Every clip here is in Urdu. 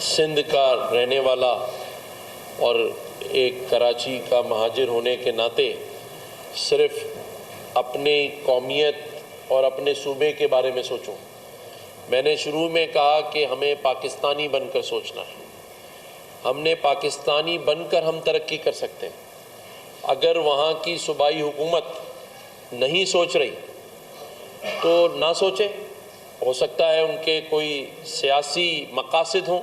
سندھ کا رہنے والا اور ایک کراچی کا مہاجر ہونے کے ناطے صرف اپنی قومیت اور اپنے صوبے کے بارے میں سوچوں۔ میں نے شروع میں کہا کہ ہمیں پاکستانی بن کر سوچنا ہے۔ ہم نے پاکستانی بن کر ہم ترقی کر سکتے ہیں۔ اگر وہاں کی صوبائی حکومت نہیں سوچ رہی تو نہ سوچے، ہو سکتا ہے ان کے کوئی سیاسی مقاصد ہوں،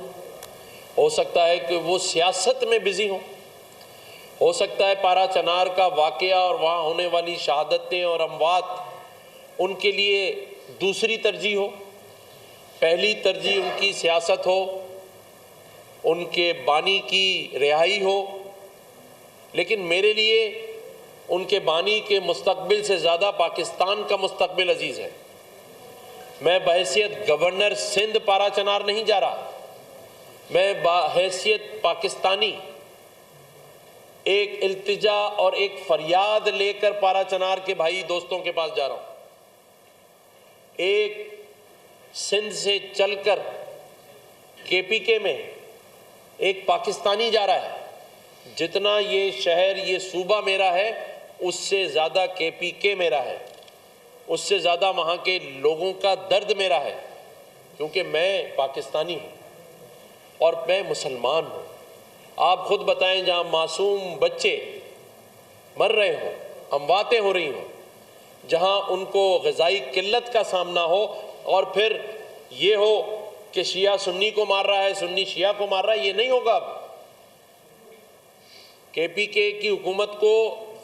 ہو سکتا ہے کہ وہ سیاست میں بزی ہوں، ہو سکتا ہے پارا چنار کا واقعہ اور وہاں ہونے والی شہادتیں اور اموات ان کے لیے دوسری ترجیح ہو، پہلی ترجیح ان کی سیاست ہو، ان کے بانی کی رہائی ہو۔ لیکن میرے لیے ان کے بانی کے مستقبل سے زیادہ پاکستان کا مستقبل عزیز ہے۔ میں بحیثیت گورنر سندھ پارا چنار نہیں جا رہا، میں بحیثیت پاکستانی ایک التجا اور ایک فریاد لے کر پارا چنار کے بھائی دوستوں کے پاس جا رہا ہوں۔ ایک سندھ سے چل کر کے پی کے میں ایک پاکستانی جا رہا ہے۔ جتنا یہ شہر یہ صوبہ میرا ہے اس سے زیادہ کے پی کے میرا ہے، اس سے زیادہ وہاں کے لوگوں کا درد میرا ہے، کیونکہ میں پاکستانی ہوں اور میں مسلمان ہوں۔ آپ خود بتائیں، جہاں معصوم بچے مر رہے ہوں، امواتیں ہو رہی ہوں، جہاں ان کو غذائی قلت کا سامنا ہو، اور پھر یہ ہو کہ شیعہ سنی کو مار رہا ہے، سنی شیعہ کو مار رہا ہے، یہ نہیں ہوگا۔ اب کے پی کے کی حکومت کو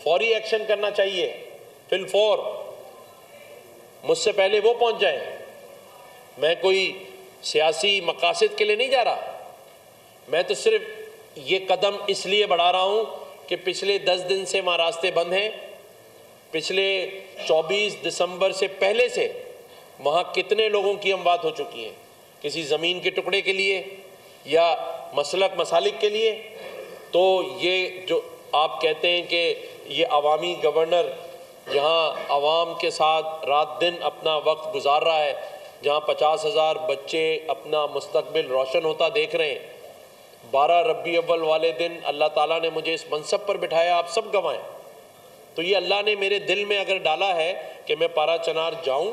فوری ایکشن کرنا چاہیے، فی الفور۔ مجھ سے پہلے وہ پہنچ جائیں۔ میں کوئی سیاسی مقاصد کے لیے نہیں جا رہا، میں تو صرف یہ قدم اس لیے بڑھا رہا ہوں کہ پچھلے 10 دن سے وہاں راستے بند ہیں۔ پچھلے 24 دسمبر سے پہلے سے وہاں کتنے لوگوں کی اموات ہو چکی ہیں، کسی زمین کے ٹکڑے کے لیے یا مسلک مسالک کے لیے۔ تو یہ جو آپ کہتے ہیں کہ یہ عوامی گورنر جہاں عوام کے ساتھ رات دن اپنا وقت گزار رہا ہے، جہاں 50,000 بچے اپنا مستقبل روشن ہوتا دیکھ رہے ہیں، 12 ربیع الاول والے دن اللہ تعالیٰ نے مجھے اس منصب پر بٹھایا، آپ سب گوائیں۔ تو یہ اللہ نے میرے دل میں اگر ڈالا ہے کہ میں پارا چنار جاؤں،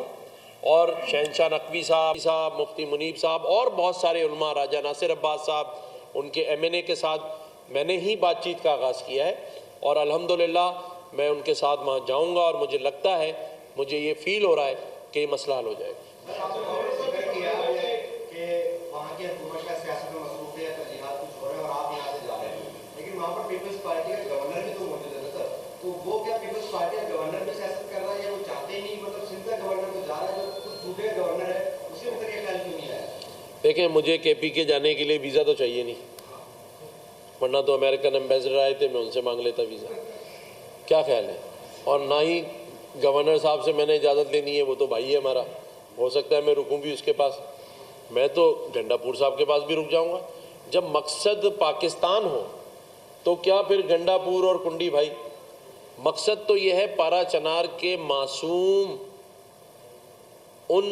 اور شہنشاہ نقوی صاحب، مفتی منیب صاحب اور بہت سارے علماء، راجہ ناصر عباس صاحب، ان کے ایم این اے کے ساتھ میں نے ہی بات چیت کا آغاز کیا ہے، اور الحمدللہ میں ان کے ساتھ وہاں جاؤں گا، اور مجھے لگتا ہے، مجھے یہ فیل ہو رہا ہے کہ یہ مسئلہ حل ہو جائے گا۔ دیکھیں، مجھے کے پی کے جانے کے لیے ویزا تو چاہیے نہیں، ورنہ تو امریکن ایمبیسڈر آئے تھے، میں ان سے مانگ لیتا ویزا۔ کیا خیال ہے؟ اور نہ ہی گورنر صاحب سے میں نے اجازت لینی ہے، وہ تو بھائی ہے ہمارا، ہو سکتا ہے میں رکوں بھی اس کے پاس، میں تو گنڈا پور صاحب کے پاس بھی رک جاؤں گا۔ جب مقصد پاکستان ہو تو کیا پھر گنڈا پور اور کنڈی بھائی؟ مقصد تو یہ ہے پارا چنار کے معصوم ان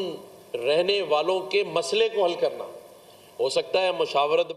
رہنے والوں کے مسئلے کو حل کرنا۔ ہو سکتا ہے مشاورت